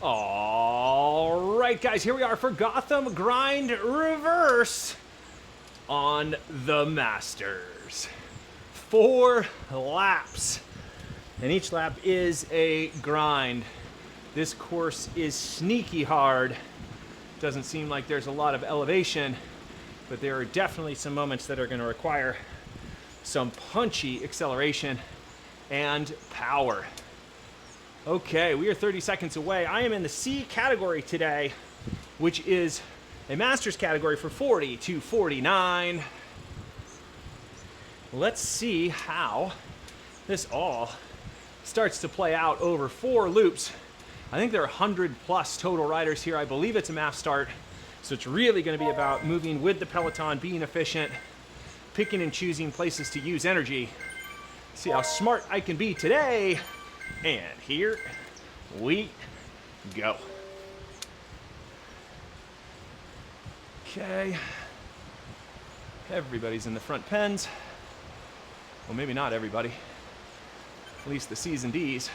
All right, guys, here we are for Gotham Grind Reverse on the Masters. 4 laps, and each lap is a grind. This course is sneaky hard. Doesn't seem like there's a lot of elevation, but there are definitely some moments that are going to require some punchy acceleration and power. Okay, we are 30 seconds away. I am in the C category today, which is a Masters category for 40 to 49. Let's see how this all starts to play out over 4 loops. I think there are 100 plus total riders here. I believe it's a mass start, so it's really going to be about moving with the peloton, being efficient, picking and choosing places to use energy. See how smart I can be today. And here we go. Okay. Everybody's in the front pens. Well, maybe not everybody. At least the C's and D's.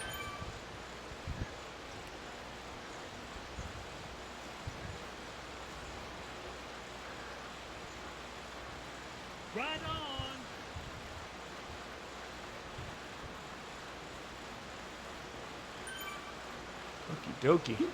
Right on. Okie dokie.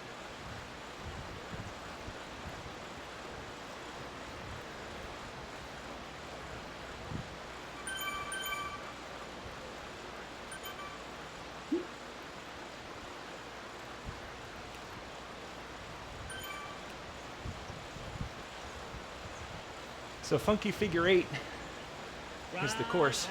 So funky figure 8 is the course.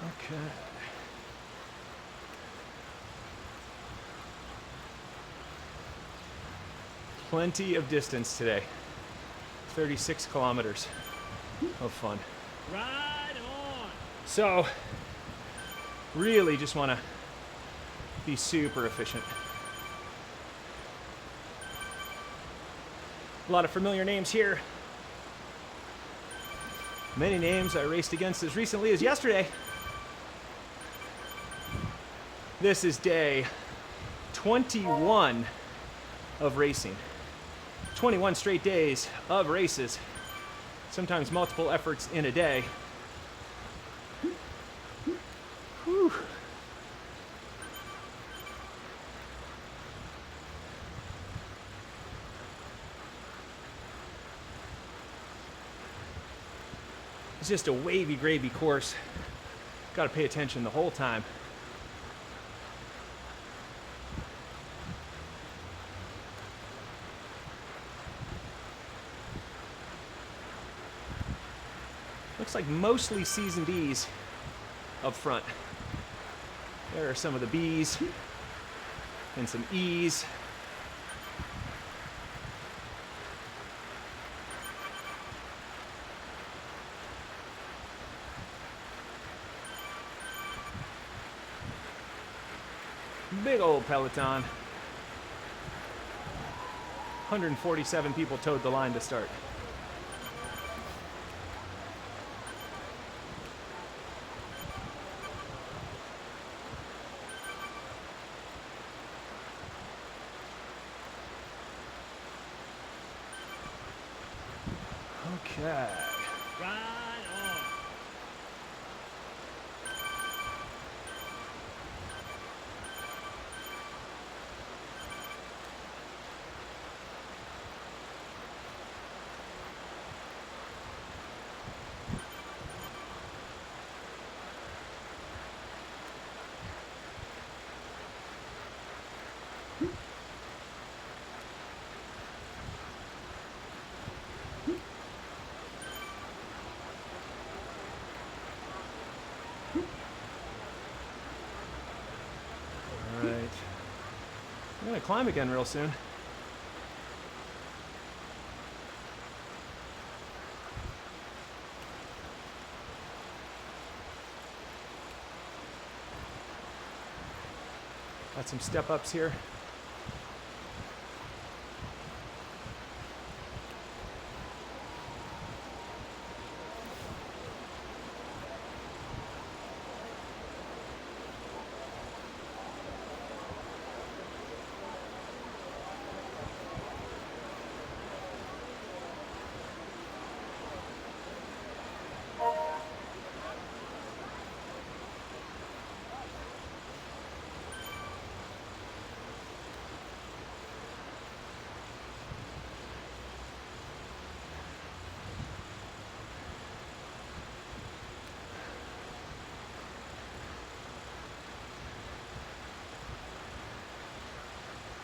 Okay. Plenty of distance today. 36 kilometers of fun. Right on. So, really just want to be super efficient. A lot of familiar names here. Many names I raced against as recently as yesterday. This is day 21 of racing. 21 straight days of races. Sometimes multiple efforts in a day. Whew. It's just a wavy gravy course. Got to pay attention the whole time. Looks like mostly C's and D's up front. There are some of the B's and some E's. Big old peloton. 147 people towed the line to start. Okay. Right on. I'm gonna climb again real soon. Got some step ups here.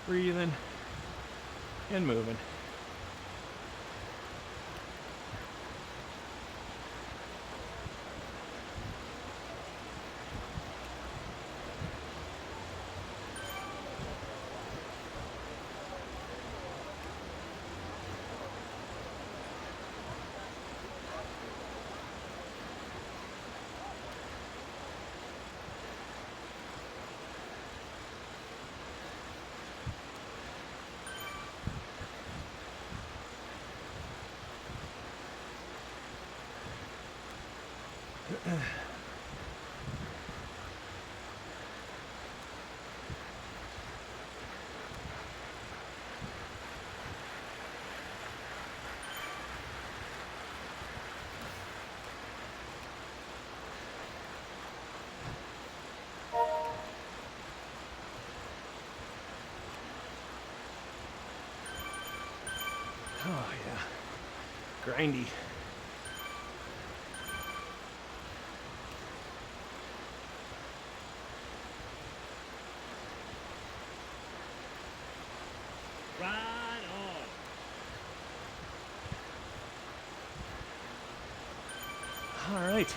Breathing and moving. Oh yeah, grindy. Ride on. All right.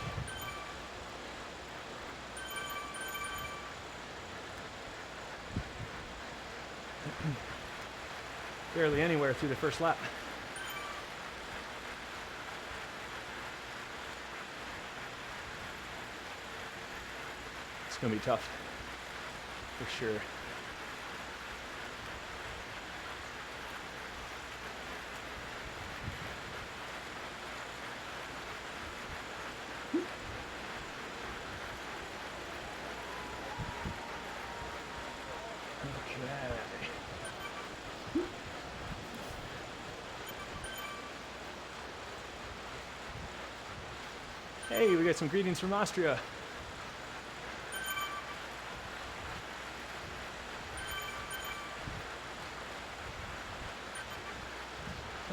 Barely anywhere through the first lap. It's gonna be tough, for sure. Okay. Hey, we got some greetings from Austria.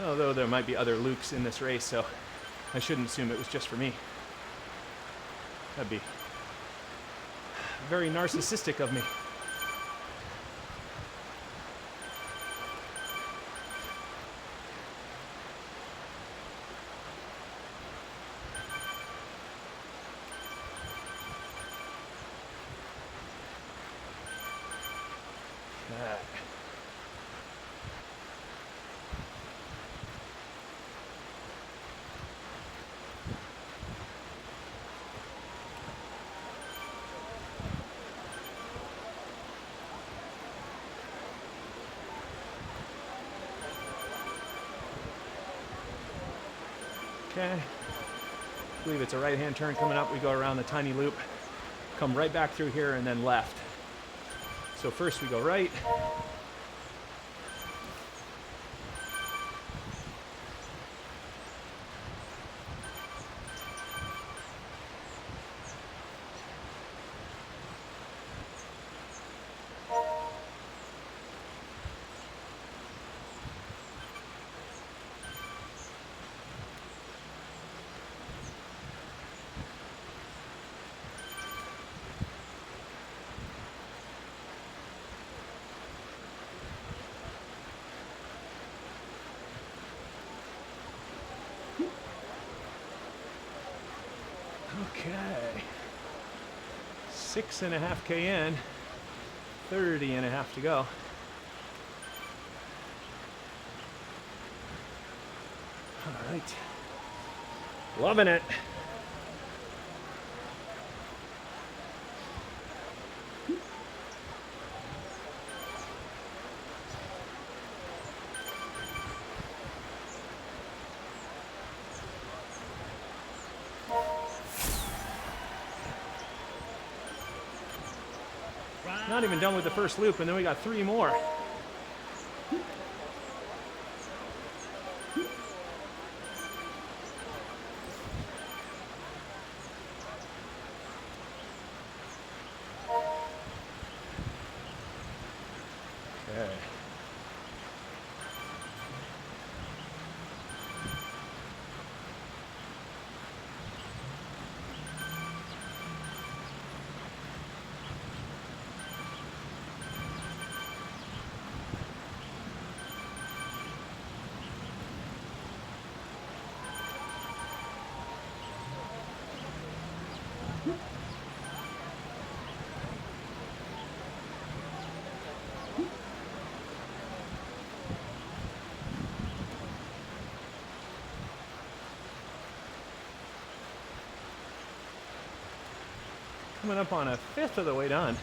Although there might be other Lukes in this race, so I shouldn't assume it was just for me. That'd be very narcissistic of me. Okay, I believe it's a right-hand turn coming up. We go around the tiny loop, come right back through here and then left. So first we go right. Okay, 6.5 km, 30.5 to go. All right, loving it. Not even done with the first loop, and then we got 3 more. Okay. Coming up on a 1/5 of the way done.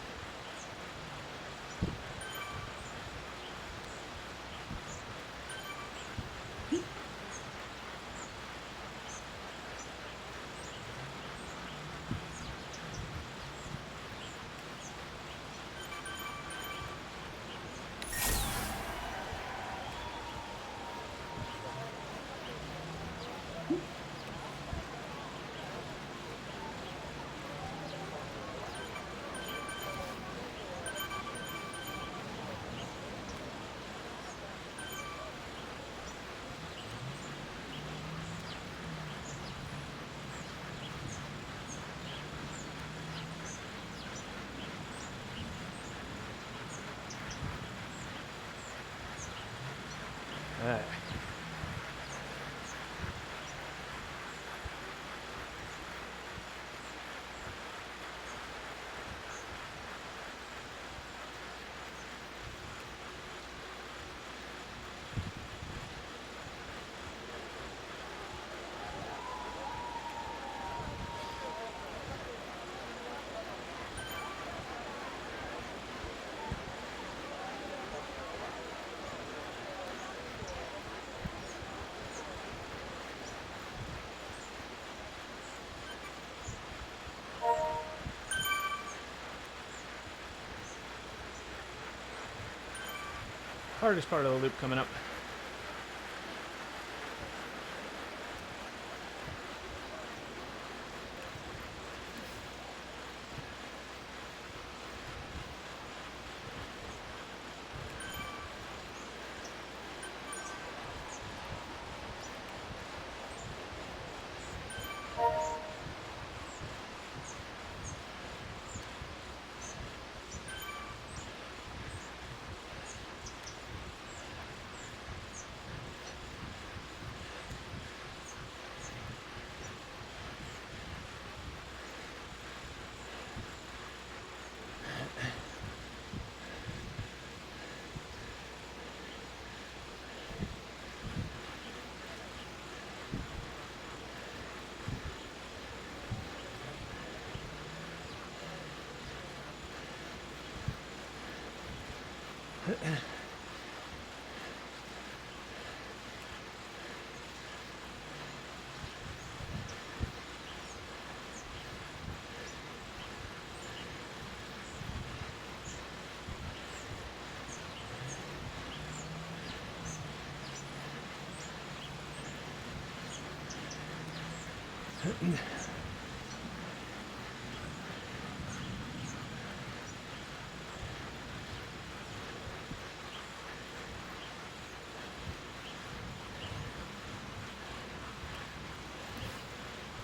All right. Hardest part of the loop coming up.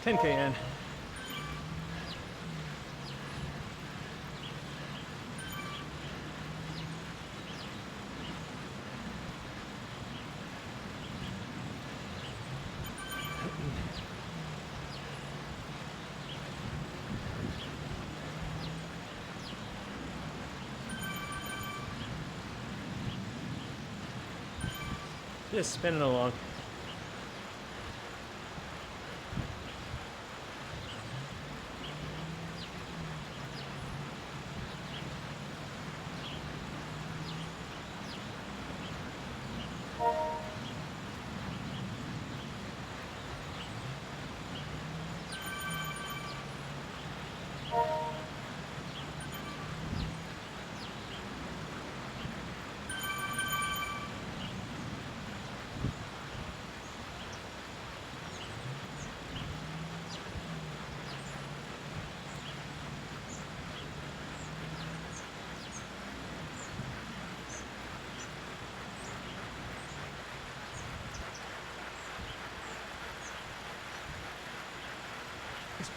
$10K in. Just spinning along.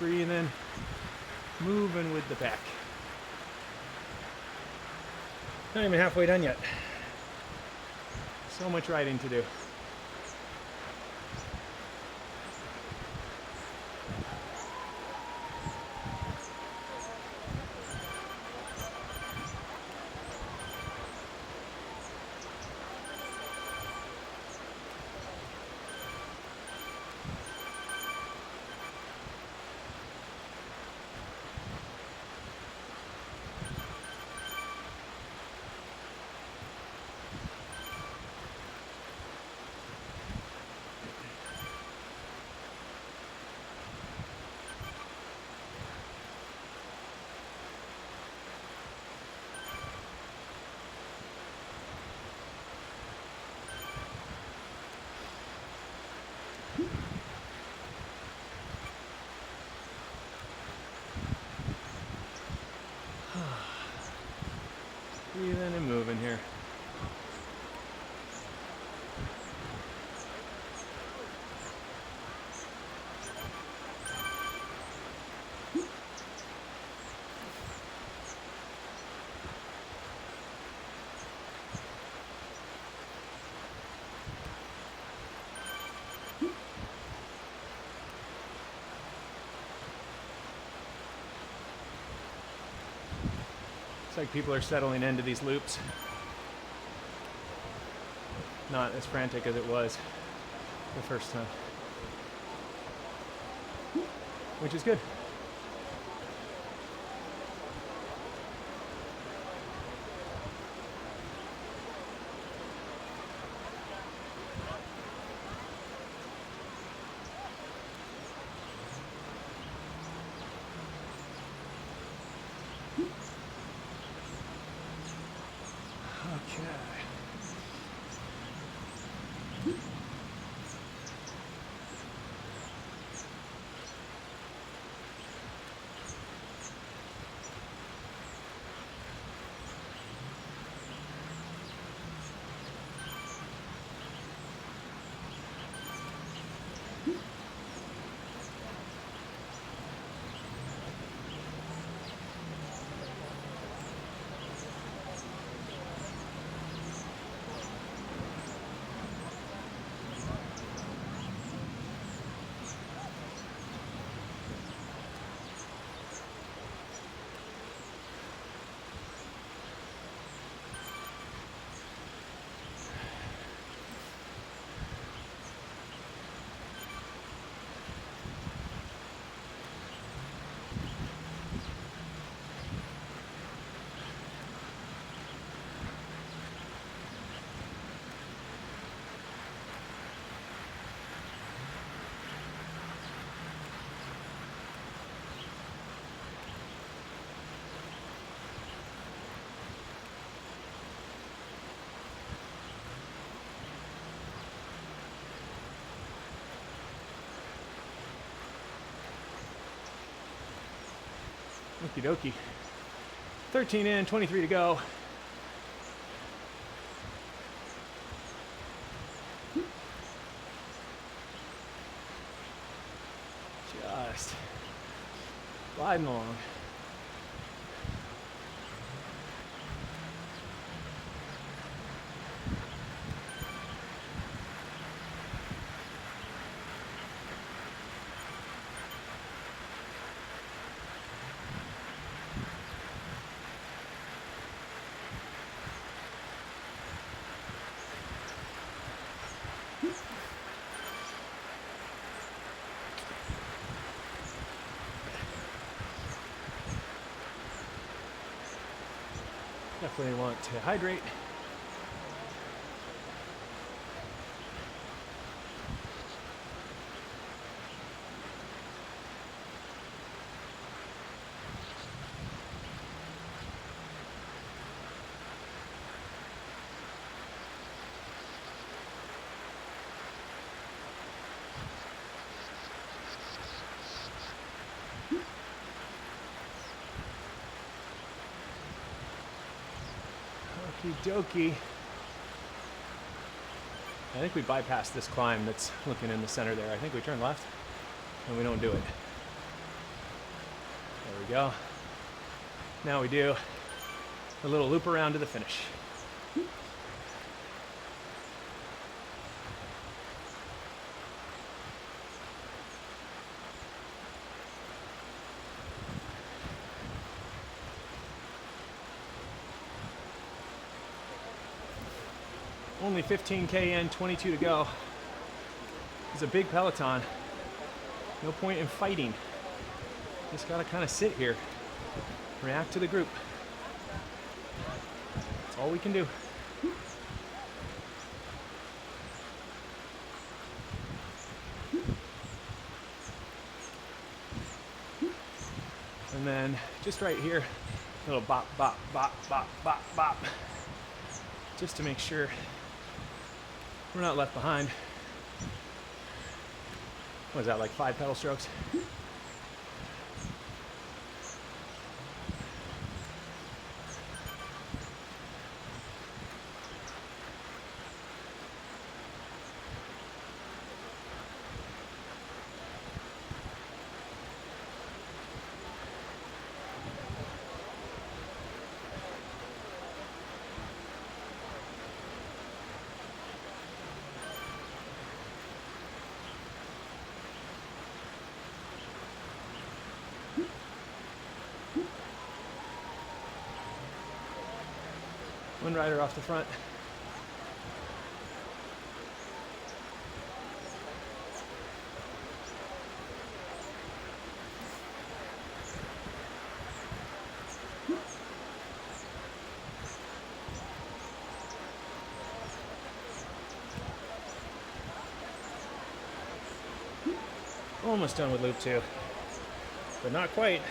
breathing, moving with the back. Not even halfway done yet. So much riding to do. Breathing and moving here. Looks like people are settling into these loops. Not as frantic as it was the first time, which is good. Okay. Okie dokie. 13 in, 23 to go. Just gliding along. Definitely want to hydrate. Okie dokie. I think we bypassed this climb that's looking in the center there. I think we turn left and we don't do it. we go. Now we do a little loop around to the finish. Only 15K in, 22 to go. It's a big peloton. No point in fighting. Just gotta kind of sit here, react to the group. That's all we can do. And then just right here, a little bop, bop, bop, bop, bop, bop. Just to make sure we're not left behind. What is that, like 5 pedal strokes? One rider off the front. Almost done with loop 2, but not quite.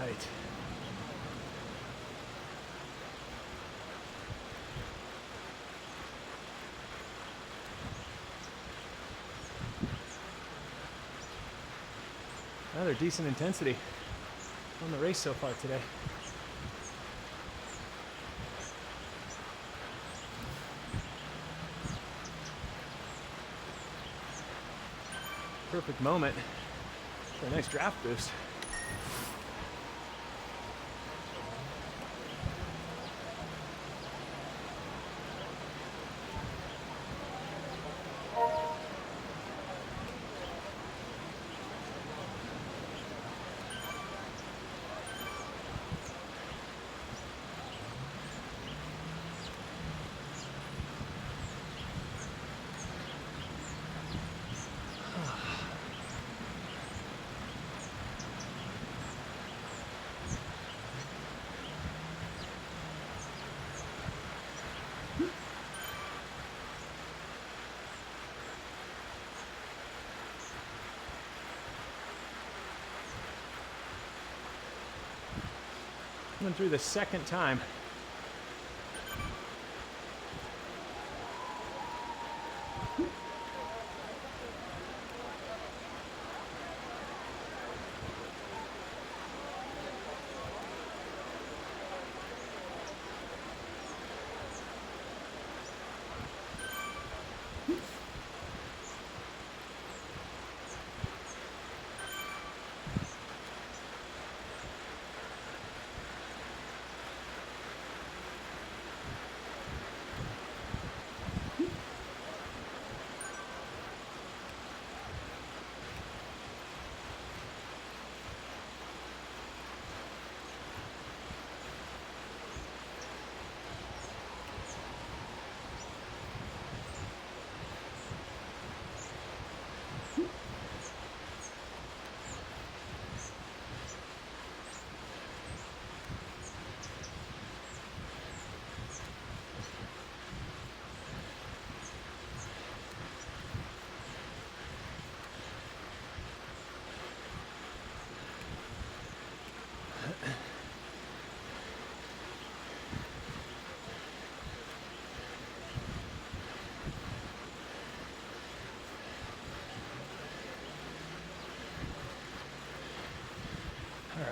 Right. Another decent intensity on the race so far today. Perfect moment for a nice draft boost. Went through the second time.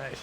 right.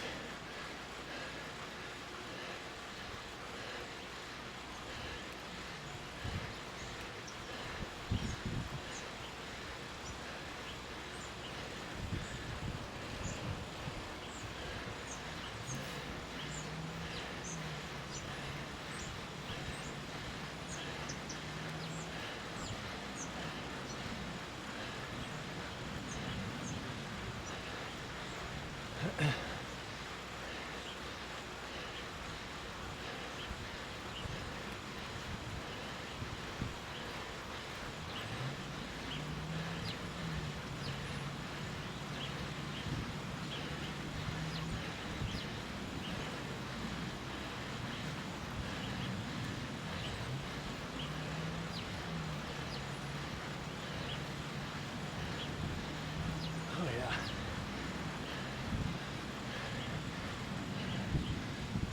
Oh yeah.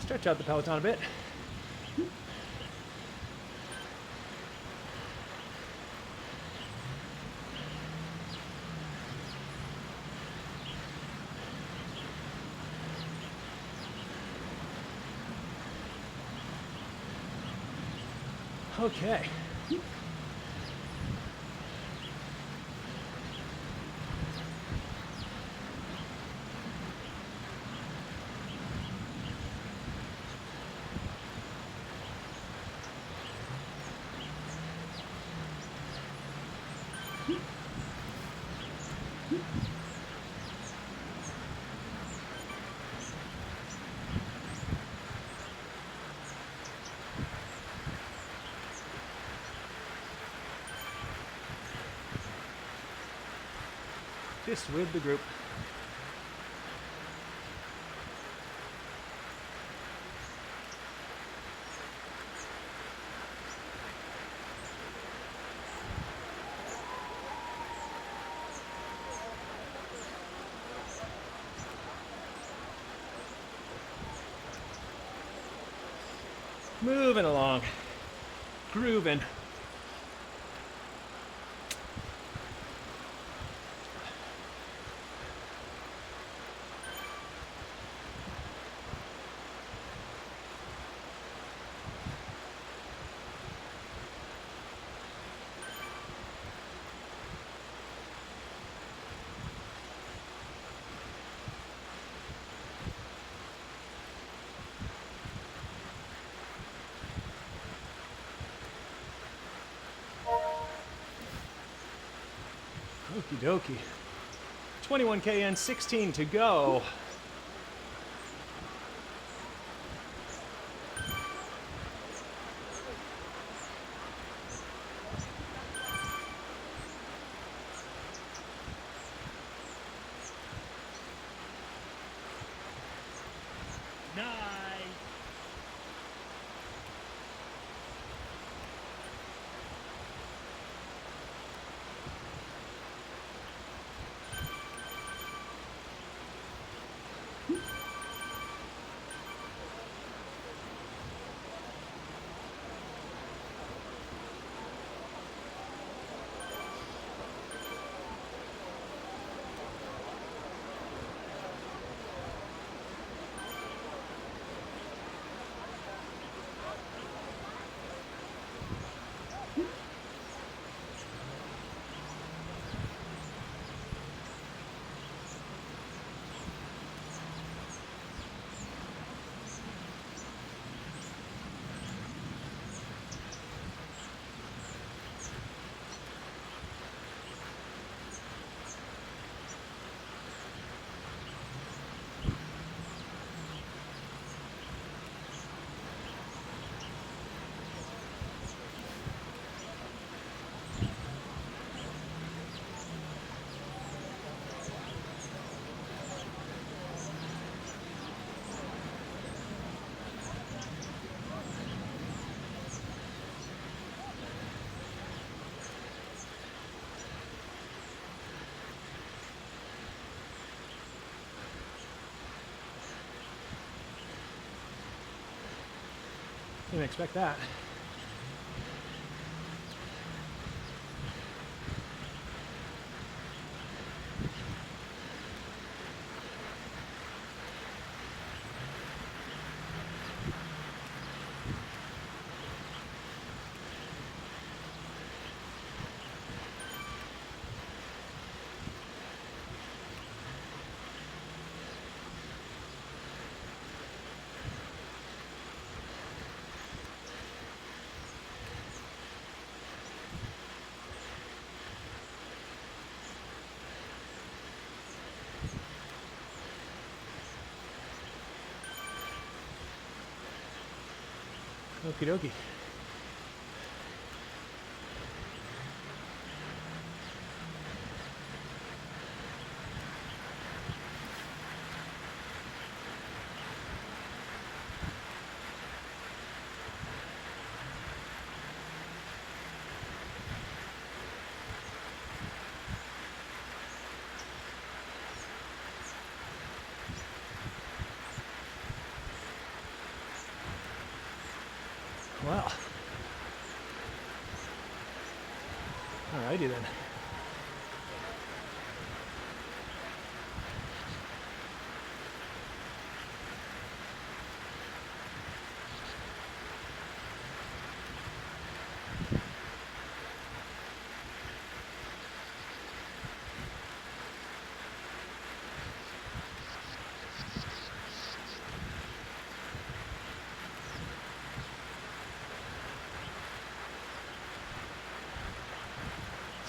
Stretch out the peloton a bit. Okay. Just with the group. Moving along, grooving. Okie dokie. 21K and 16 to go. Nice. Didn't expect that. Okie dokie. Well, alrighty then.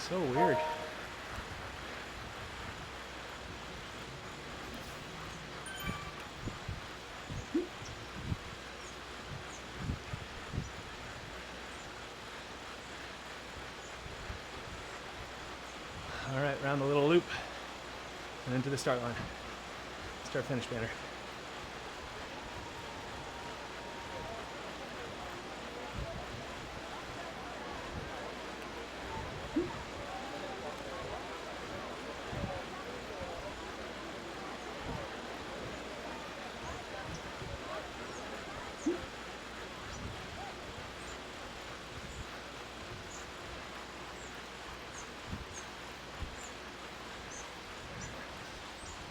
So weird. All right, round the little loop and into the start line. Start finish banner.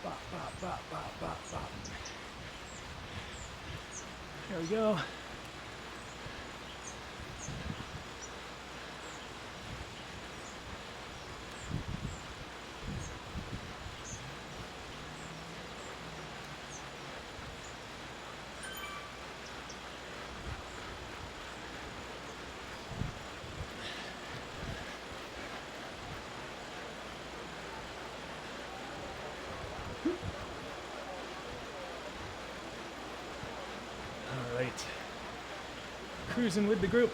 Bop, bop, bop, bop, bop, bop. There we go. All right. Cruising with the group.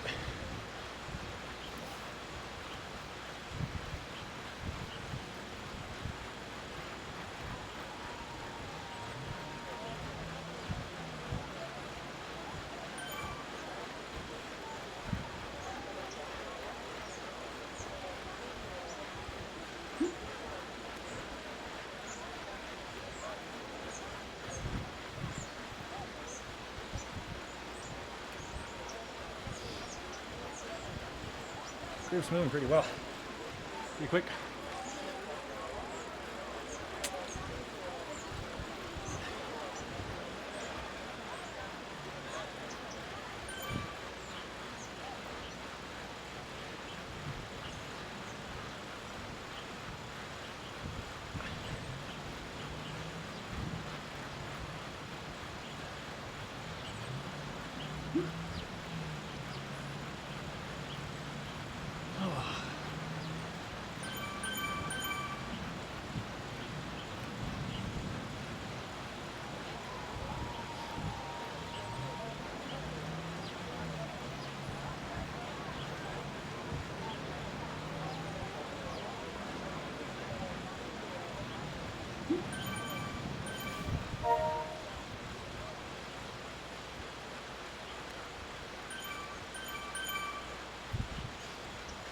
Group's moving pretty well. Pretty quick.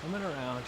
Coming around.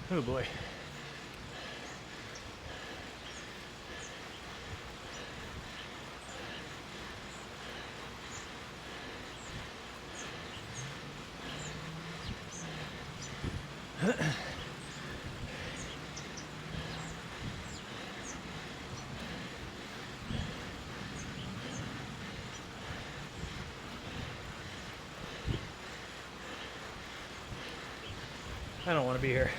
Oh boy. I don't want to be here.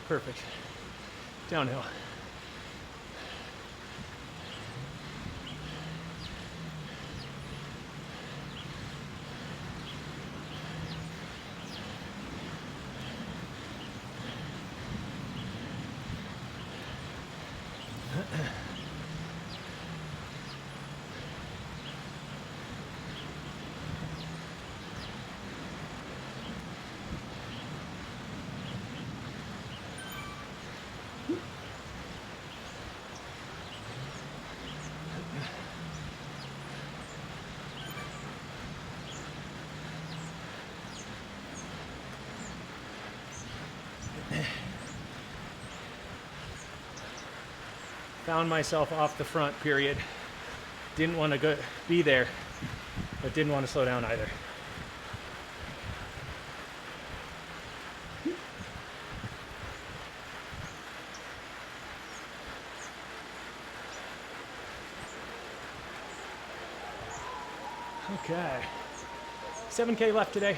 Perfect. Downhill. Found myself off the front, period. Didn't want to be there, but didn't want to slow down either. Okay. 7K left today.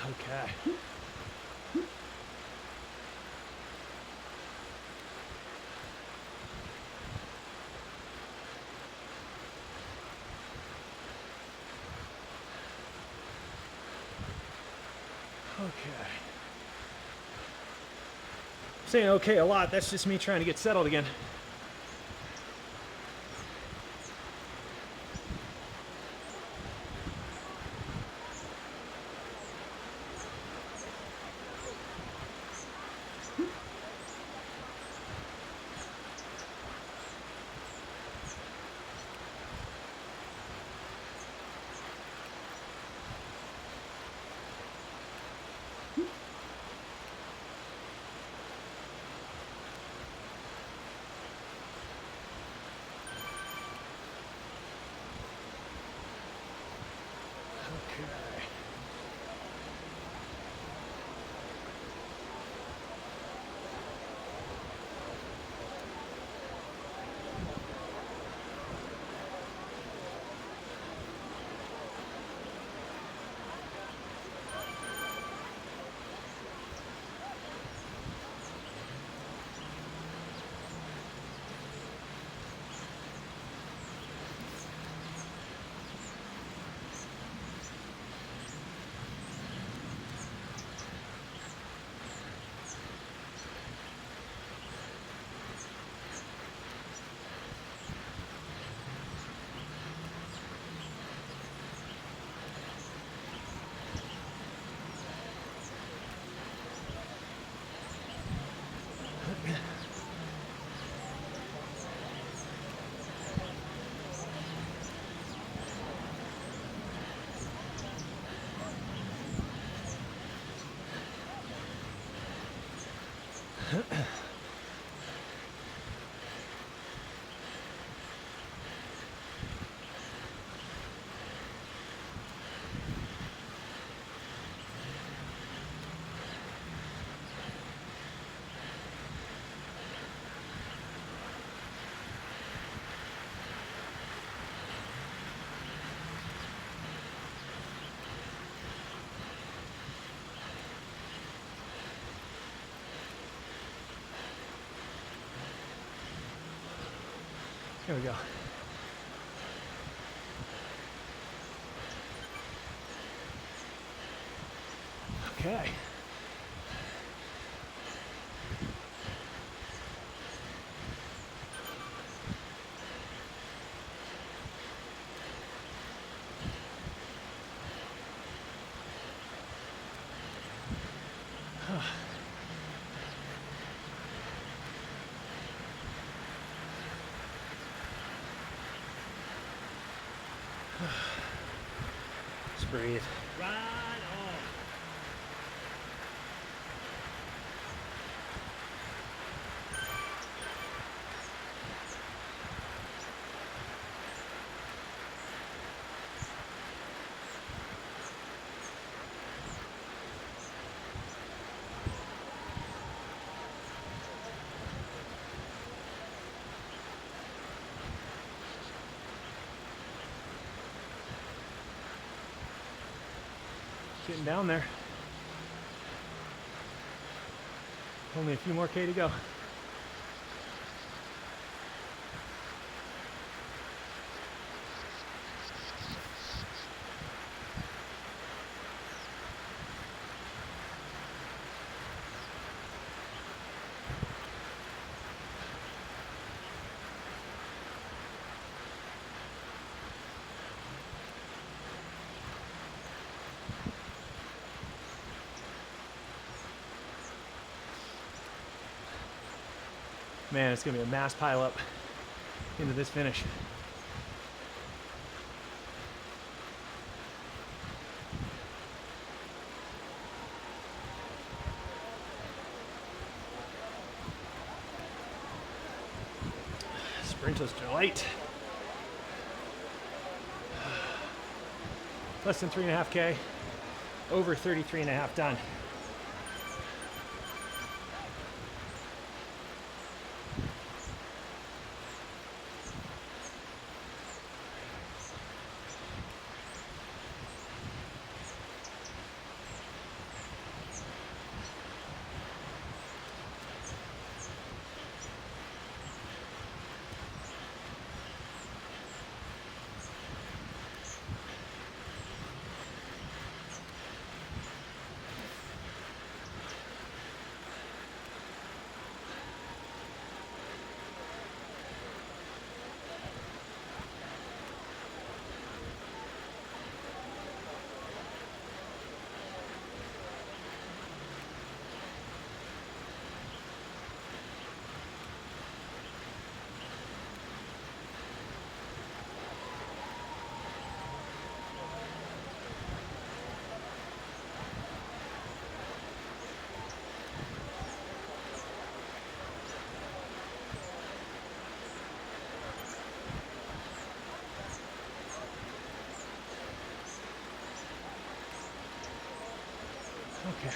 Okay. Okay. Saying okay a lot, that's just me trying to get settled again. Here we go. Okay. Just breathe. Right on. Getting down there. Only a few more K to go. Man, it's gonna be a mass pile up into this finish. Sprinter's delight. Less than 3.5 K, over 33.5 done. Okay.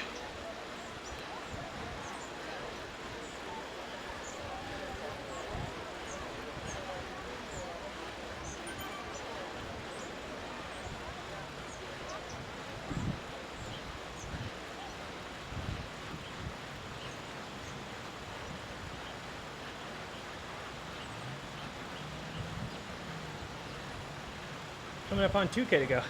Coming up on 2K to go.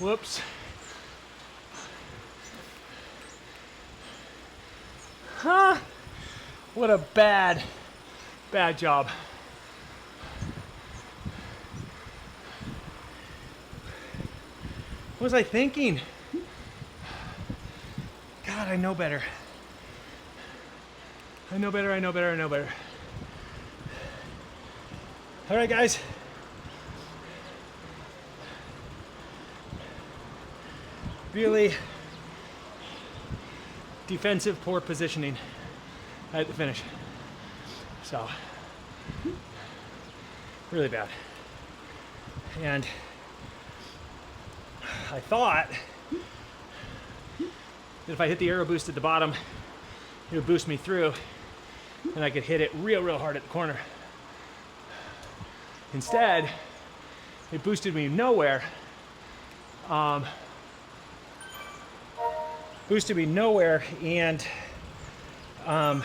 Whoops. Huh? What a bad job. What was I thinking? God, I know better. I know better. All right, guys. Really defensive, poor positioning at the finish. So, really bad. And I thought that if I hit the aero boost at the bottom, it would boost me through and I could hit it real hard at the corner. Instead, it boosted me nowhere. And I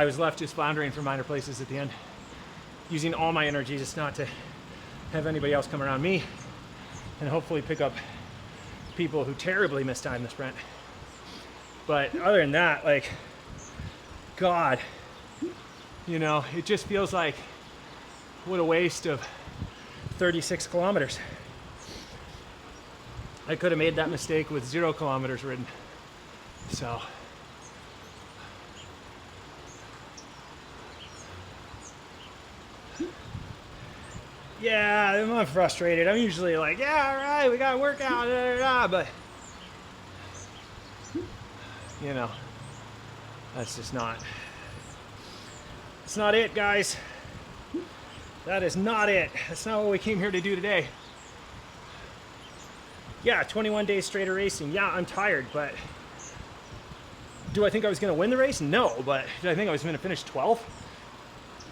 was left just floundering for minor places at the end, using all my energy just not to have anybody else come around me and hopefully pick up people who terribly mistimed the sprint. But other than that, like, God, you know, it just feels like what a waste of 36 kilometers. I could have made that mistake with 0 kilometers ridden. So, yeah, I'm frustrated. I'm usually like, yeah, all right, we got a workout, but, you know, that's just not, it's not it, guys. That is not it. That's not what we came here to do today. Yeah, 21 days straight of racing. Yeah, I'm tired, but do I think I was going to win the race? No, but did I think I was going to finish 12th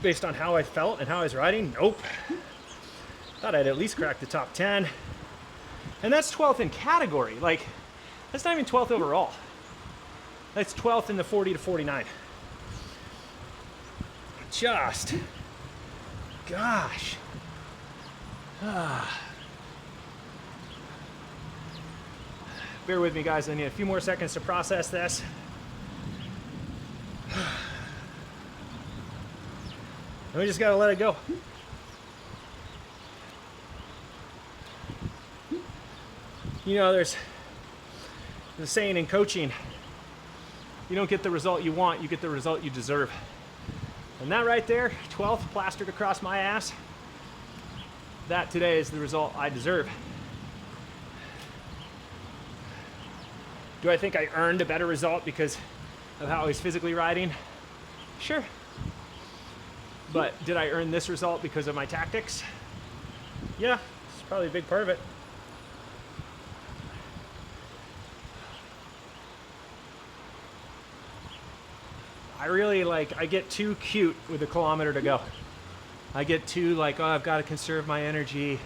based on how I felt and how I was riding? Nope. Thought I'd at least crack the top 10. And that's 12th in category. Like, that's not even 12th overall. That's 12th in the 40 to 49. Just, gosh. Bear with me, guys. I need a few more seconds to process this. And we just gotta let it go. You know, there's a saying in coaching, you don't get the result you want, you get the result you deserve. And that right there, 12th plastered across my ass, that today is the result I deserve. Do I think I earned a better result because of how I was physically riding? Sure. But did I earn this result because of my tactics? Yeah, it's probably a big part of it. I get too cute with a kilometer to go. I get too like, oh, I've got to conserve my energy,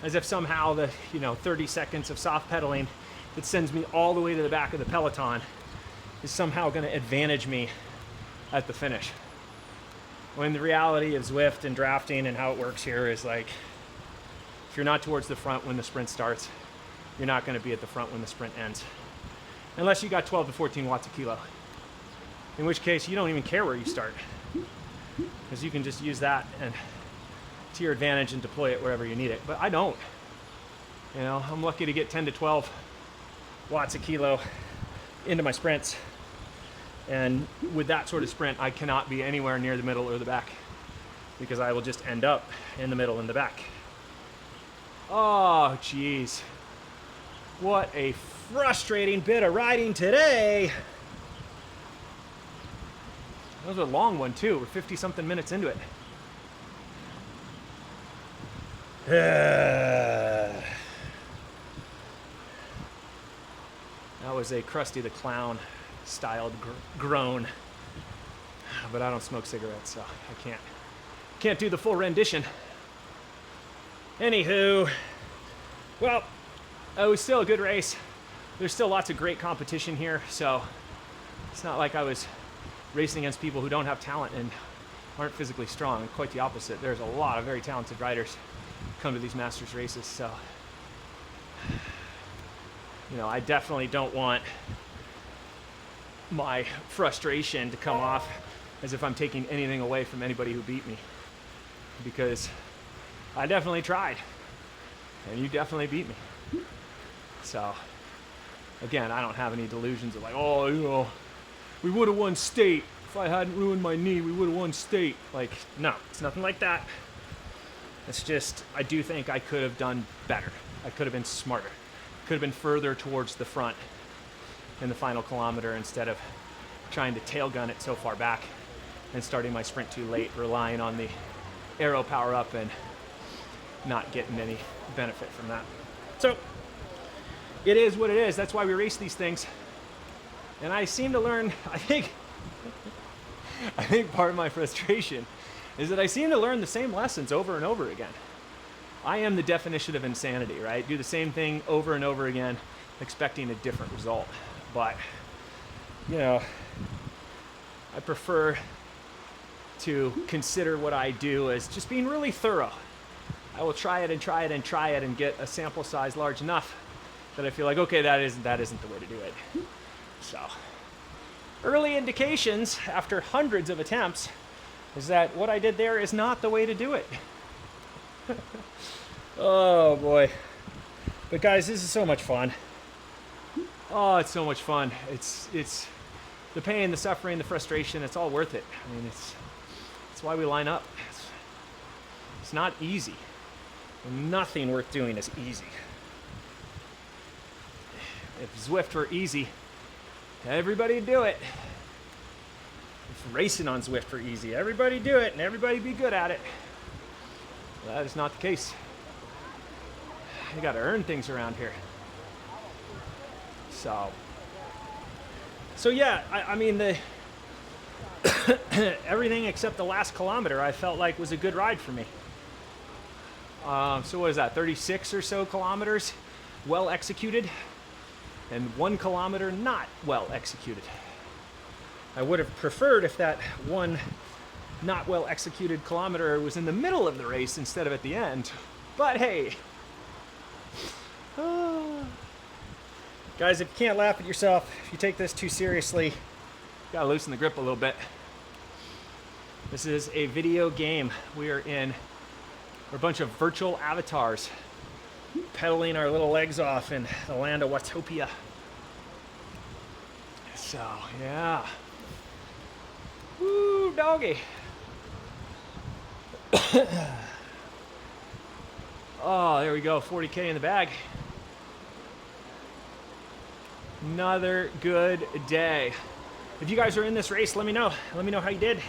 as if somehow the 30 seconds of soft pedaling that sends me all the way to the back of the peloton is somehow going to advantage me at the finish. When the reality of Zwift and drafting and how it works here is like, if you're not towards the front when the sprint starts, you're not going to be at the front when the sprint ends. Unless you got 12 to 14 watts a kilo. In which case, you don't even care where you start, because you can just use that and to your advantage and deploy it wherever you need it. But I don't. You know, I'm lucky to get 10 to 12 watts a kilo into my sprints. And with that sort of sprint, I cannot be anywhere near the middle or the back, because I will just end up in the middle and the back. Oh, geez. What a frustrating bit of riding today. That was a long one too. We're 50 something minutes into it. That was a Krusty the Clown styled groan. But I don't smoke cigarettes, so I can't do the full rendition. Anywho, well, it was still a good race. There's still lots of great competition here, so it's not like I was racing against people who don't have talent and aren't physically strong. Quite the opposite. There's a lot of very talented riders come to these Masters races. So, you know, I definitely don't want my frustration to come off as if I'm taking anything away from anybody who beat me, because I definitely tried and you definitely beat me. So again, I don't have any delusions of like, oh, you know, we would have won state. If I hadn't ruined my knee, we would have won state. Like, no, it's nothing like that. It's just, I do think I could have done better. I could have been smarter. Could have been further towards the front in the final kilometer instead of trying to tail gun it so far back and starting my sprint too late, relying on the aero power up and not getting any benefit from that. So it is what it is. That's why we race these things. And I seem to learn, I think part of my frustration is that I seem to learn the same lessons over and over again. I am the definition of insanity, right? Do the same thing over and over again, expecting a different result. But, you know, I prefer to consider what I do as just being really thorough. I will try it and try it and try it and get a sample size large enough that I feel like, okay, that isn't the way to do it. So, early indications after hundreds of attempts is that what I did there is not the way to do it. Oh boy. But guys, this is so much fun. Oh, it's so much fun. It's the pain, the suffering, the frustration, it's all worth it. I mean, it's why we line up. It's not easy. Nothing worth doing is easy. If Zwift were easy, everybody'd do it. If racing on Zwift were easy, everybody'd do it and everybody'd be good at it. Well, that is not the case. You gotta earn things around here. So yeah, I mean, the everything except the last kilometer I felt like was a good ride for me. So what is that, 36 or so kilometers well executed and 1 kilometer not well executed. I would have preferred if that one not well executed kilometer was in the middle of the race instead of at the end, but hey. Guys, if you can't laugh at yourself, if you take this too seriously, you gotta loosen the grip a little bit. This is a video game. We're a bunch of virtual avatars pedaling our little legs off in the land of Watopia. So, yeah. Woo, doggy. Oh, there we go, 40K in the bag. Another good day. If you guys are in this race, let me know. Let me know how you did.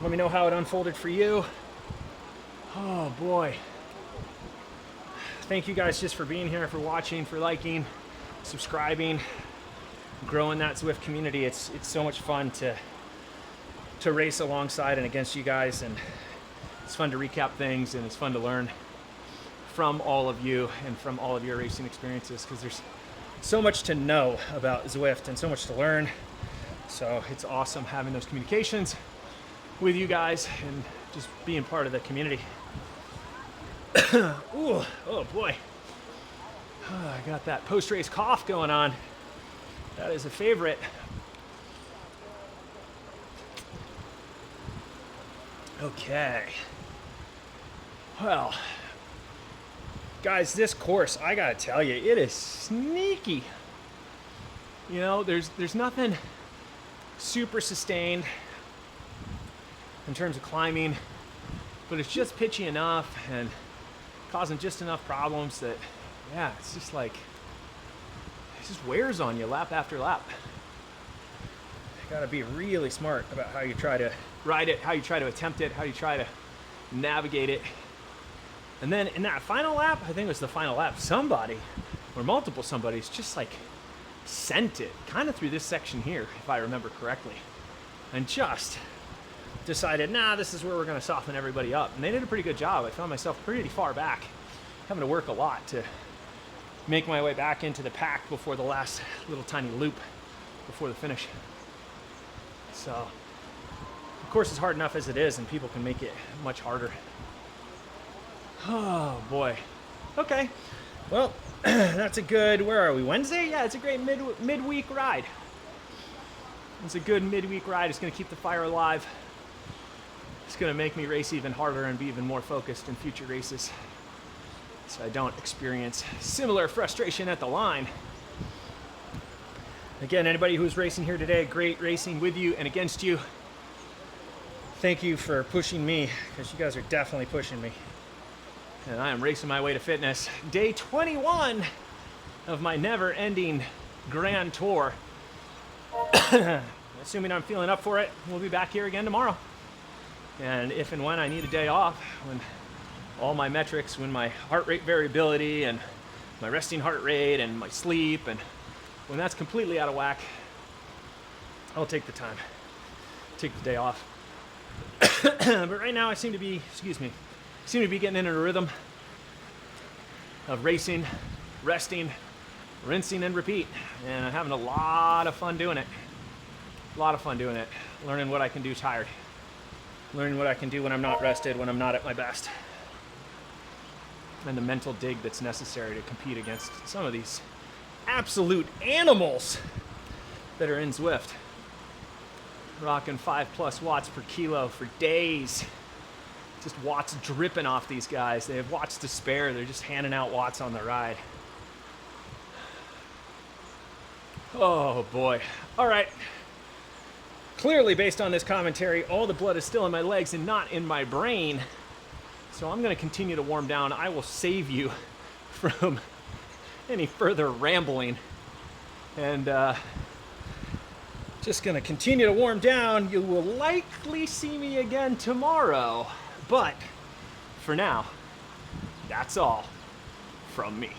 Let me know how it unfolded for you. Oh boy. Thank you guys just for being here, for watching, for liking, subscribing, growing that Zwift community. It's so much fun to race alongside and against you guys, and it's fun to recap things, and it's fun to learn from all of you and from all of your racing experiences, because there's so much to know about Zwift and so much to learn. So it's awesome having those communications with you guys and just being part of the community. Ooh, oh boy. Oh, I got that post-race cough going on. That is a favorite. Okay. Well, guys, this course, I gotta tell you, it is sneaky. You know, there's nothing super sustained in terms of climbing, but it's just pitchy enough and causing just enough problems that, yeah, it's just like, it just wears on you lap after lap. You gotta be really smart about how you try to ride it, how you try to attempt it, how you try to navigate it. And then in that final lap, I think it was the final lap, somebody, or multiple somebodies, just like sent it kind of through this section here, if I remember correctly, and just decided, nah, this is where we're going to soften everybody up. And they did a pretty good job. I found myself pretty far back, having to work a lot to make my way back into the pack before the last little tiny loop before the finish. So, of course, it's hard enough as it is, and people can make it much harder. Oh boy. Okay. Well, that's a good, where are we? Wednesday? Yeah, it's a great midweek ride. It's a good midweek ride. It's going to keep the fire alive. It's going to make me race even harder and be even more focused in future races, so I don't experience similar frustration at the line. Again, anybody who's racing here today, great racing with you and against you. Thank you for pushing me, because you guys are definitely pushing me. And I am racing my way to fitness. Day 21 of my never-ending Grand Tour. Assuming I'm feeling up for it, we'll be back here again tomorrow. And if and when I need a day off, when all my metrics, when my heart rate variability and my resting heart rate and my sleep, and when that's completely out of whack, I'll take the time, take the day off. But right now I seem to be getting into a rhythm of racing, resting, rinsing, and repeat. And I'm having a lot of fun doing it. Learning what I can do tired. Learning what I can do when I'm not rested, when I'm not at my best. And the mental dig that's necessary to compete against some of these absolute animals that are in Zwift. Rocking 5+ watts per kilo for days. Just watts dripping off these guys. They have watts to spare. They're just handing out watts on the ride. Oh boy. All right. Clearly, based on this commentary, all the blood is still in my legs and not in my brain. So I'm going to continue to warm down. I will save you from any further rambling. And just going to continue to warm down. You will likely see me again tomorrow. But for now, that's all from me.